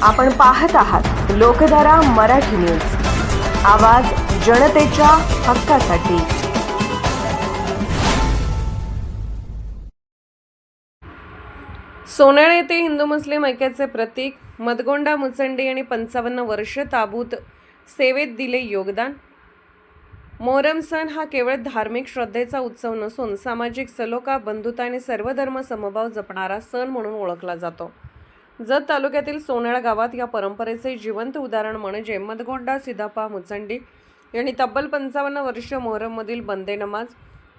आपण पाहत आहात लोकधारा मराठी न्यूज, आवाज जनतेच्या हक्कासाठी। सोनाळा येथे हिंदू मुस्लिम ऐक्याचे प्रतीक मदगोंडा मुचंडी यांनी 55 वर्ष ताबूत सेवेत दिले योगदान। मोहरम सण हा केवळ धार्मिक श्रद्धेचा उत्सव नसून सामाजिक सलोखा, बंधुता आणि सर्वधर्म समभाव जपणारा सण म्हणून ओळखला जातो। जत तालुक्यातील सोनाळा गावात या परंपरेचे जिवंत उदाहरण म्हणजे मदगोंडा सिद्धप्पा मुचंडी यांनी तब्बल 55 वर्ष मोहरममधील बंदे नमाज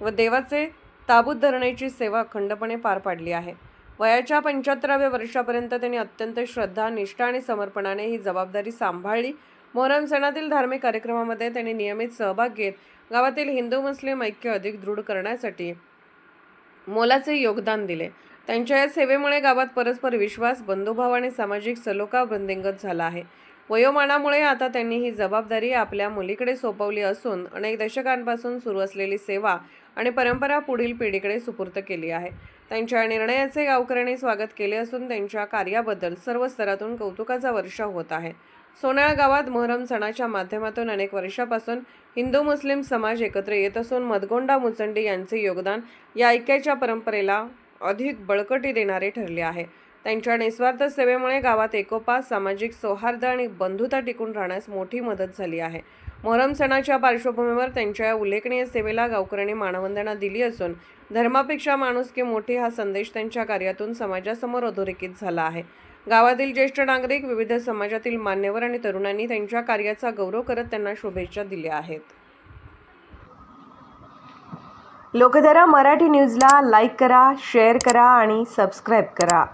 व देवाचे ताबूत धरण्याची सेवा अखंडपणे पार पाडली आहे। वयाच्या 75व्या वर्षापर्यंत त्यांनी अत्यंत श्रद्धा, निष्ठा आणि समर्पणाने ही जबाबदारी सांभाळली। मोहरम सणातील धार्मिक कार्यक्रमामध्ये त्यांनी नियमित सहभाग घेत गावातील हिंदू मुस्लिम ऐक्य अधिक दृढ करण्यासाठी मोलाचे योगदान दिले। त्यांच्या या सेवेमुळे गावात परस्पर विश्वास, बंधुभाव आणि सामाजिक सलोखा वृद्धिंगत झाला आहे। वयोमानामुळे आता त्यांनी ही जबाबदारी आपल्या मुलीकडे सोपवली असून अनेक दशकांपासून सुरू असलेली सेवा आणि परंपरा पुढील पिढीकडे सुपूर्द केली आहे। त्यांच्या निर्णयाचे गावकऱ्यांनी स्वागत केले असून त्यांच्या कार्याबद्दल सर्व स्तरातून कौतुकाचा वर्षाव होत आहे। सोनाळा गावात मोहरम सणाच्या माध्यमातून अनेक वर्षापासून हिंदू मुस्लिम समाज एकत्र येत असून मदगोंडा मुचंडी यांचे योगदान या ऐक्याच्या परंपरेला अधिक बळकटी देणारे ठरले आहे। त्यांच्या निस्वार्थ सेवेमुळे गावात एकोपा, सामाजिक सौहार्द आणि बंधुता टिकून राहण्यास मोठी मदत झाली आहे। मोहरम सणाच्या पार्श्वभूमीवर त्यांच्या या उल्लेखनीय सेवेला गावकऱ्यांनी मानवंदना दिली असून धर्मापेक्षा माणुसकी मोठी हा संदेश त्यांच्या कार्यातून समाजासमोर अधोरेखित झाला आहे। गावातील ज्येष्ठ नागरिक, विविध समाजातील मान्यवर आणि तरुणांनी त्यांच्या कार्याचा गौरव करत त्यांना शुभेच्छा दिल्या आहेत। लोकधारा मराठी न्यूजला लाईक करा, शेअर करा आणि सबस्क्राईब करा।